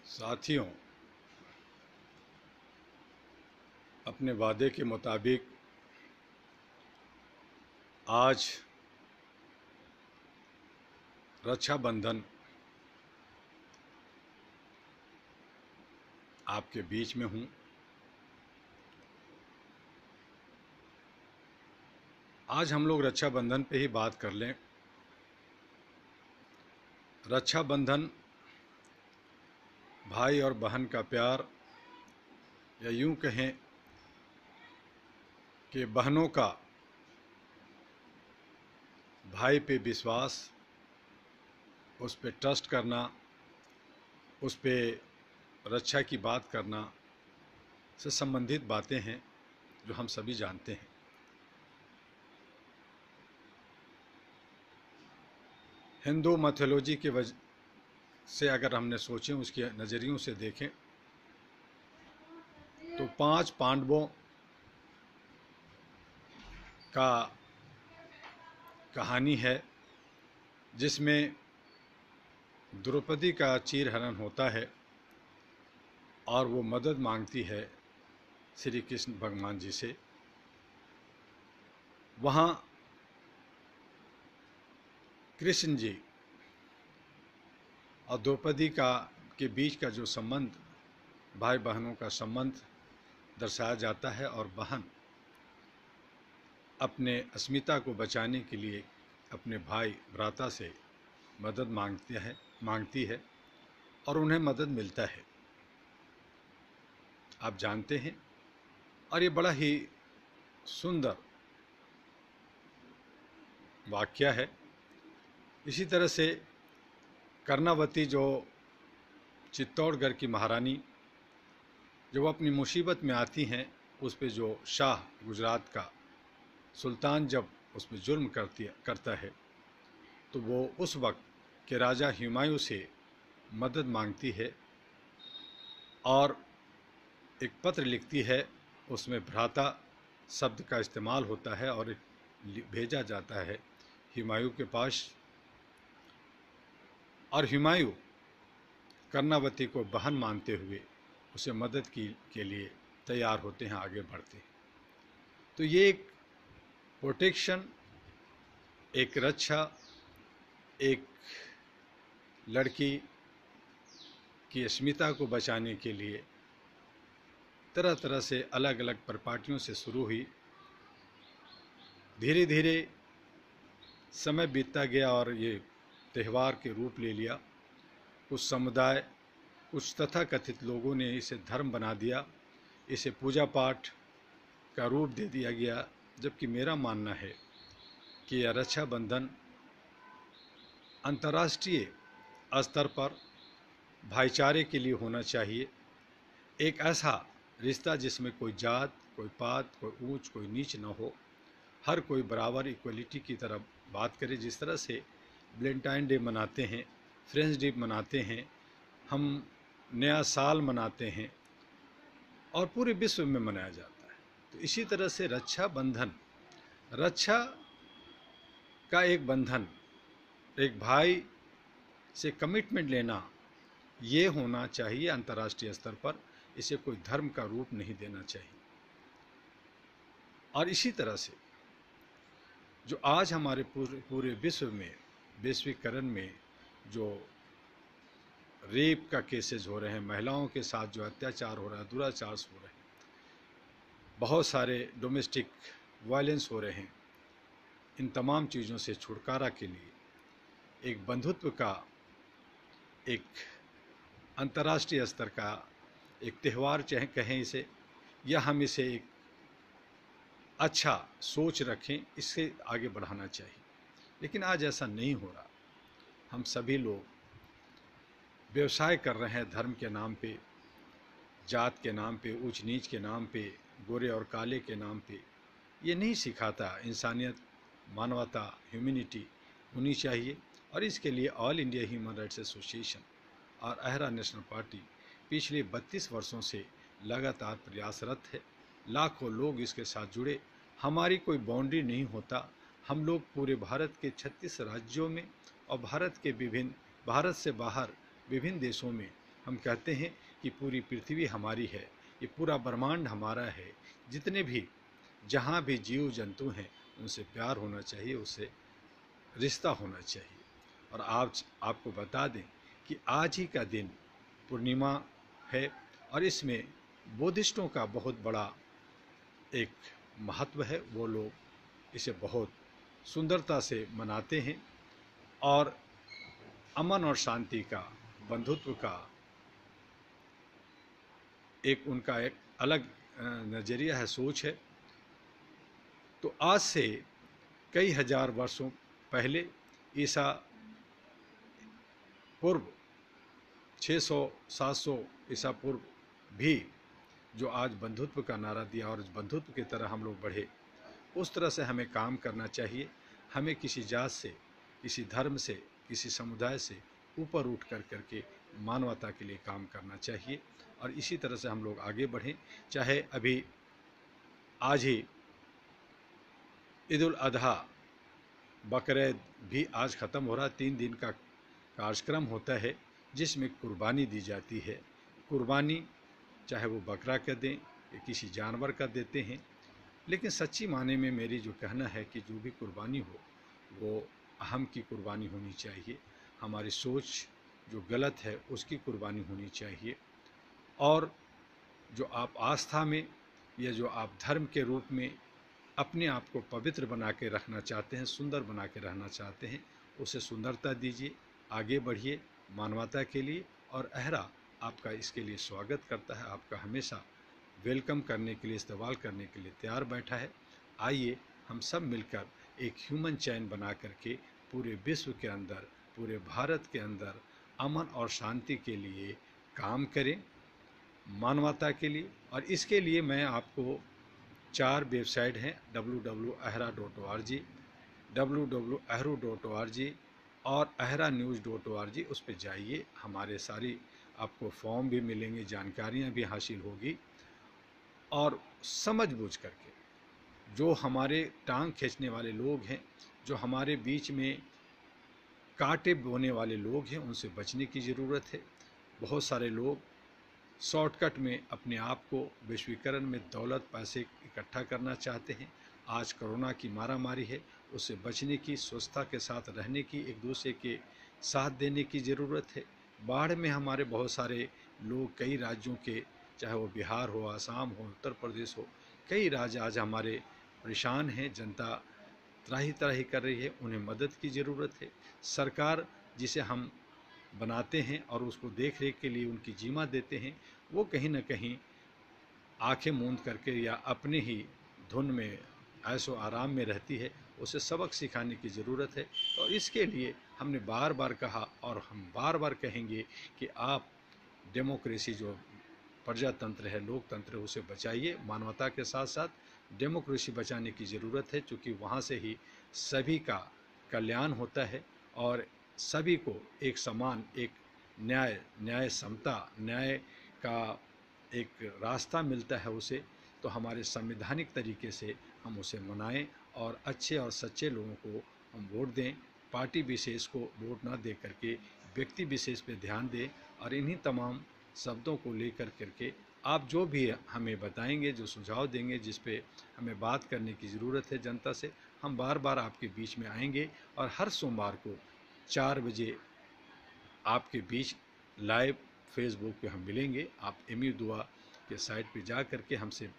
साथियों, अपने वादे के मुताबिक आज रक्षाबंधन आपके बीच में हूँ। आज हम लोग रक्षाबंधन पे ही बात कर लें। रक्षाबंधन भाई और बहन का प्यार, या यूँ कहें कि बहनों का भाई पे विश्वास, उस पे ट्रस्ट करना, उस पे रक्षा की बात करना से संबंधित बातें हैं जो हम सभी जानते हैं। हिंदू मैथोलॉजी के वजह से अगर हमने सोचें, उसके नज़रियों से देखें तो 5 पांडवों का कहानी है जिसमें द्रौपदी का चीरहरण होता है और वो मदद मांगती है श्री कृष्ण भगवान जी से। वहाँ कृष्ण जी और द्रौपदी के बीच का जो संबंध, भाई बहनों का संबंध दर्शाया जाता है, और बहन अपने अस्मिता को बचाने के लिए अपने भाई भ्राता से मदद मांगती है और उन्हें मदद मिलता है, आप जानते हैं। और ये बड़ा ही सुंदर वाक्य है। इसी तरह से कर्णावती, जो चित्तौड़गढ़ की महारानी, जब वो अपनी मुसीबत में आती हैं, उस पे जो शाह गुजरात का सुल्तान जब उस पर जुल्म करता है, तो वो उस वक्त के राजा हुमायूं से मदद मांगती है और एक पत्र लिखती है। उसमें भ्राता शब्द का इस्तेमाल होता है और भेजा जाता है हुमायूं के पास, और हुमायूं कर्णावती को बहन मानते हुए उसे मदद के लिए तैयार होते हैं, आगे बढ़ते हैं। तो ये एक प्रोटेक्शन, एक रक्षा, एक लड़की की अस्मिता को बचाने के लिए तरह तरह से अलग अलग परिपाटियों से शुरू हुई। धीरे धीरे समय बीतता गया और ये त्यौहार के रूप ले लिया। कुछ समुदाय, कुछ तथाकथित लोगों ने इसे धर्म बना दिया, इसे पूजा पाठ का रूप दे दिया गया, जबकि मेरा मानना है कि यह रक्षाबंधन अंतर्राष्ट्रीय स्तर पर भाईचारे के लिए होना चाहिए। एक ऐसा रिश्ता जिसमें कोई जात, कोई पात, कोई ऊंच, कोई नीच न हो, हर कोई बराबर इक्वलिटी की तरह बात करे। जिस तरह से वैलेंटाइन डे मनाते हैं, फ्रेंड्स डे मनाते हैं, हम नया साल मनाते हैं और पूरे विश्व में मनाया जाता है, तो इसी तरह से रक्षाबंधन, रक्षा का एक बंधन, एक भाई से कमिटमेंट लेना, ये होना चाहिए अंतर्राष्ट्रीय स्तर पर। इसे कोई धर्म का रूप नहीं देना चाहिए। और इसी तरह से जो आज हमारे पूरे विश्व में, वैश्वीकरण में जो रेप का केसेस हो रहे हैं, महिलाओं के साथ जो अत्याचार हो रहा है, दुराचार हो रहे हैं, बहुत सारे डोमेस्टिक वायलेंस हो रहे हैं, इन तमाम चीज़ों से छुटकारा के लिए एक बंधुत्व का, एक अंतर्राष्ट्रीय स्तर का एक त्यौहार चाहे कहें इसे, या हम इसे एक अच्छा सोच रखें, इससे आगे बढ़ाना चाहिए। लेकिन आज ऐसा नहीं हो रहा। हम सभी लोग व्यवसाय कर रहे हैं धर्म के नाम पे, जात के नाम पे, ऊंच नीच के नाम पे, गोरे और काले के नाम पे। ये नहीं सिखाता। इंसानियत, मानवता, ह्यूमैनिटी होनी चाहिए। और इसके लिए all India human rights association और अहरा नेशनल पार्टी पिछले 32 वर्षों से लगातार प्रयासरत है। लाखों लोग इसके साथ जुड़े। हमारी कोई बाउंड्री नहीं होता। हम लोग पूरे भारत के 36 राज्यों में और भारत से बाहर विभिन्न देशों में हम कहते हैं कि पूरी पृथ्वी हमारी है, ये पूरा ब्रह्मांड हमारा है। जितने भी जहाँ भी जीव जंतु हैं उनसे प्यार होना चाहिए, उससे रिश्ता होना चाहिए। और आज आपको बता दें कि आज ही का दिन पूर्णिमा है और इसमें बुद्धिस्टों का बहुत बड़ा एक महत्व है। वो लोग इसे बहुत सुंदरता से मनाते हैं और अमन और शांति का, बंधुत्व का एक उनका एक अलग नज़रिया है, सोच है। तो आज से कई हजार वर्षों पहले, ईसा पूर्व 600-700 ईसा पूर्व भी जो आज बंधुत्व का नारा दिया और बंधुत्व की तरह हम लोग बढ़े, उस तरह से हमें काम करना चाहिए। हमें किसी जात से, किसी धर्म से, किसी समुदाय से ऊपर उठ करके मानवता के लिए काम करना चाहिए और इसी तरह से हम लोग आगे बढ़ें। चाहे अभी आज ही ईद उल अजहा, बकरीद भी आज ख़त्म हो रहा। 3 दिन का कार्यक्रम होता है जिसमें कुर्बानी दी जाती है। कुर्बानी चाहे वो बकरा का दें या किसी जानवर का देते हैं, लेकिन सच्ची माने में मेरी जो कहना है कि जो भी कुर्बानी हो वो अहम की कुर्बानी होनी चाहिए। हमारी सोच जो गलत है उसकी कुर्बानी होनी चाहिए। और जो आप आस्था में या जो आप धर्म के रूप में अपने आप को पवित्र बना के रखना चाहते हैं, सुंदर बना के रहना चाहते हैं, उसे सुंदरता दीजिए, आगे बढ़िए मानवता के लिए। और अहरा आपका इसके लिए स्वागत करता है, आपका हमेशा वेलकम करने के लिए, इस्तेमाल करने के लिए तैयार बैठा है। आइए हम सब मिलकर एक ह्यूमन चैन बना करके पूरे विश्व के अंदर, पूरे भारत के अंदर अमन और शांति के लिए काम करें, मानवता के लिए। और इसके लिए मैं आपको 4 वेबसाइट हैं, www.ahra.org, www.ahru.org और ahranews.org। उस पर जाइए, हमारे सारी आपको फॉर्म भी मिलेंगे, जानकारियाँ भी हासिल होगी। और समझ बूझ करके जो हमारे टांग खींचने वाले लोग हैं, जो हमारे बीच में कांटे बोने वाले लोग हैं, उनसे बचने की ज़रूरत है। बहुत सारे लोग शॉर्टकट में अपने आप को वैश्वीकरण में दौलत पैसे इकट्ठा करना चाहते हैं। आज कोरोना की मारामारी है, उससे बचने की, स्वच्छता के साथ रहने की, एक दूसरे के साथ देने की ज़रूरत है। बाढ़ में हमारे बहुत सारे लोग कई राज्यों के, चाहे वो बिहार हो, आसाम हो, उत्तर प्रदेश हो, कई राज्य आज हमारे परेशान हैं। जनता त्राही त्राही कर रही है, उन्हें मदद की ज़रूरत है। सरकार जिसे हम बनाते हैं और उसको देख रेख के लिए उनकी जिम्मा देते हैं, वो कहीं ना कहीं आंखें मूंद करके या अपने ही धुन में ऐशो आराम में रहती है। उसे सबक सिखाने की ज़रूरत है। तो इसके लिए हमने बार बार कहा और हम बार बार कहेंगे कि आप डेमोक्रेसी, जो प्रजातंत्र है, लोकतंत्र है, उसे बचाइए। मानवता के साथ साथ डेमोक्रेसी बचाने की ज़रूरत है, क्योंकि वहाँ से ही सभी का कल्याण होता है और सभी को एक समान, एक न्याय समता, न्याय का एक रास्ता मिलता है उसे। तो हमारे संवैधानिक तरीके से हम उसे मनाएं और अच्छे और सच्चे लोगों को हम वोट दें। पार्टी विशेष को वोट ना दे करके व्यक्ति विशेष पे ध्यान दें। और इन्हीं तमाम शब्दों को लेकर करके आप जो भी हमें बताएंगे, जो सुझाव देंगे, जिस पे हमें बात करने की ज़रूरत है जनता से, हम बार बार आपके बीच में आएंगे। और हर सोमवार को 4 बजे आपके बीच लाइव फेसबुक पे हम मिलेंगे। आप एमयू दुआ के साइट पे जा करके हमसे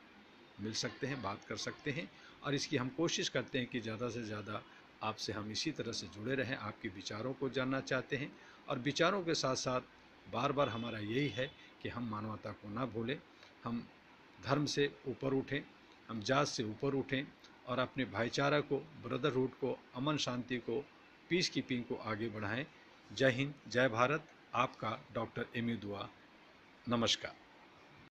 मिल सकते हैं, बात कर सकते हैं। और इसकी हम कोशिश करते हैं कि ज़्यादा से ज़्यादा आपसे हम इसी तरह से जुड़े रहें, आपके विचारों को जानना चाहते हैं। और विचारों के साथ साथ बार बार हमारा यही है कि हम मानवता को ना भूलें, हम धर्म से ऊपर उठें, हम जात से ऊपर उठें और अपने भाईचारा को, ब्रदरहुड को, अमन शांति को, पीस कीपिंग को आगे बढ़ाएं। जय हिंद, जय भारत। आपका डॉक्टर एमयू दुआ। नमस्कार।